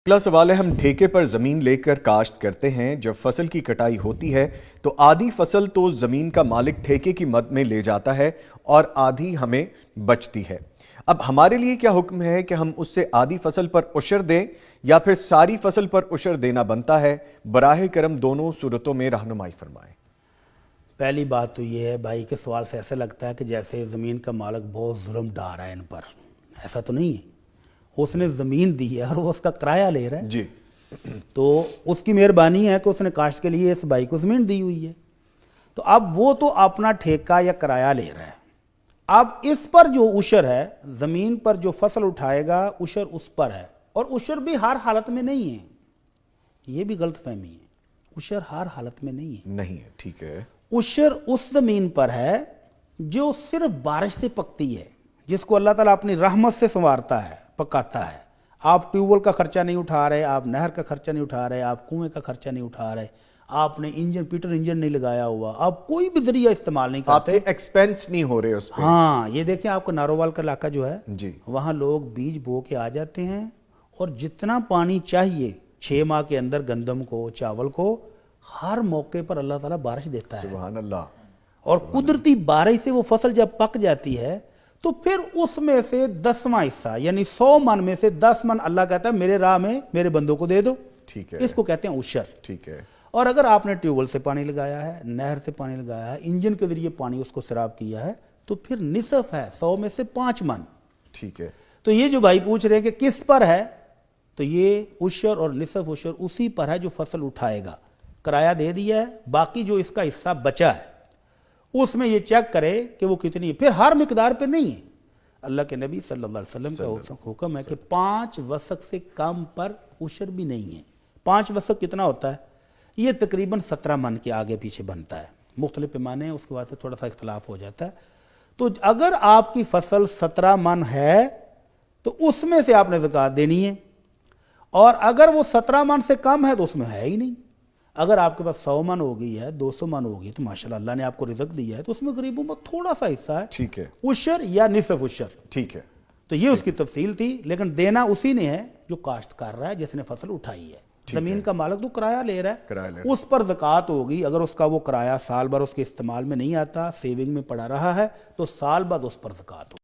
اگلا سوال ہے، ہم ٹھیکے پر زمین لے کر کاشت کرتے ہیں، جب فصل کی کٹائی ہوتی ہے تو آدھی فصل تو زمین کا مالک ٹھیکے کی مد میں لے جاتا ہے اور آدھی ہمیں بچتی ہے۔ اب ہمارے لیے کیا حکم ہے کہ ہم اس سے آدھی فصل پر عشر دیں یا پھر ساری فصل پر عشر دینا بنتا ہے؟ براہ کرم دونوں صورتوں میں رہنمائی فرمائیں۔ پہلی بات تو یہ ہے، بھائی کے سوال سے ایسا لگتا ہے کہ جیسے زمین کا مالک بہت ظلم ڈھا رہا ہے ان پر۔ ایسا تو نہیں ہے، اس نے زمین دی ہے اور وہ اس کا کرایہ لے رہا ہے، جی تو اس کی مہربانی ہے کہ اس نے کاشت کے لیے اس بھائی کو زمین دی ہوئی ہے، تو اب وہ تو اپنا ٹھیکہ یا کرایہ لے رہا ہے۔ اب اس پر جو عشر ہے، زمین پر جو فصل اٹھائے گا عشر اس پر ہے، اور عشر بھی ہر حالت میں نہیں ہے، یہ بھی غلط فہمی ہے، عشر ہر حالت میں نہیں ہے۔ نہیں ہے، ٹھیک ہے۔ عشر اس زمین پر ہے جو صرف بارش سے پکتی ہے، جس کو اللہ تعالیٰ اپنی رحمت سے سنوارتا ہے، پکاتا ہے۔ آپ ٹیوب ویل کا خرچہ نہیں اٹھا رہے، آپ نہر کا خرچہ نہیں اٹھا رہے، آپ کنویں کا خرچہ نہیں اٹھا رہے، آپ نے پیٹر انجن نہیں لگایا ہوا، آپ کوئی بھی ذریعہ استعمال نہیں آپ کرتے۔ کے ایکسپینس نہیں ہو رہے اس پہ۔ ہاں، یہ دیکھیں آپ کا نارووال کا علاقہ جو ہے، جی وہاں لوگ بیج بو کے آ جاتے ہیں اور جتنا پانی چاہیے 6 ماہ کے اندر گندم کو، چاول کو، ہر موقع پر اللہ تعالیٰ بارش دیتا ہے، سبحان اللہ۔ اور قدرتی بارش سے وہ فصل جب پک جاتی ہے تو پھر اس میں سے 10واں حصہ یعنی 100 من میں سے 10 من اللہ کہتا ہے میرے راہ میں میرے بندوں کو دے دو، ٹھیک ہے، اس کو کہتے ہیں عشر۔ ٹھیک ہے۔ اور اگر آپ نے ٹیوب ویل سے پانی لگایا ہے، نہر سے پانی لگایا ہے، انجن کے ذریعے پانی اس کو سیراب کیا ہے، تو پھر نصف ہے، 100 میں سے 5 من۔ ٹھیک ہے۔ تو یہ جو بھائی پوچھ رہے ہیں کہ کس پر ہے، تو یہ عشر اور نصف عشر اسی پر ہے جو فصل اٹھائے گا، کرایہ دے دیا ہے، باقی جو اس کا حصہ بچا ہے اس میں یہ چیک کرے کہ وہ کتنی ہے، پھر ہر مقدار پہ نہیں ہے۔ اللہ کے نبی صلی اللہ علیہ وسلم کا حکم ہے کہ 5 وسق سے کم پر عشر بھی نہیں ہے۔ 5 وسق کتنا ہوتا ہے؟ یہ تقریباً 17 من کے آگے پیچھے بنتا ہے، مختلف پیمانے ہیں، اس کے واسطے تھوڑا سا اختلاف ہو جاتا ہے۔ تو اگر آپ کی فصل 17 من ہے تو اس میں سے آپ نے زکوٰۃ دینی ہے، اور اگر وہ 17 من سے کم ہے تو اس میں ہے ہی نہیں۔ اگر آپ کے پاس 100 من ہو گئی ہے، 200 من ہو گئی، تو ماشاءاللہ اللہ نے آپ کو رزق دیا ہے، تو اس میں قریب تھوڑا سا حصہ ہے، ٹھیک ہے، عشر یا نصف عشر۔ ٹھیک ہے۔ تو یہ اس کی تفصیل تھی، لیکن دینا اسی نے ہے جو کاشت کر رہا ہے، جس نے فصل اٹھائی ہے۔ زمین کا مالک تو کرایہ لے رہا ہے، کرایہ لے رہا اس پر زکوٰۃ ہوگی۔ اگر اس کا وہ کرایہ سال بھر اس کے استعمال میں نہیں آتا، سیونگ میں پڑا رہا ہے، تو سال بعد اس پر زکوٰۃ ہوگی۔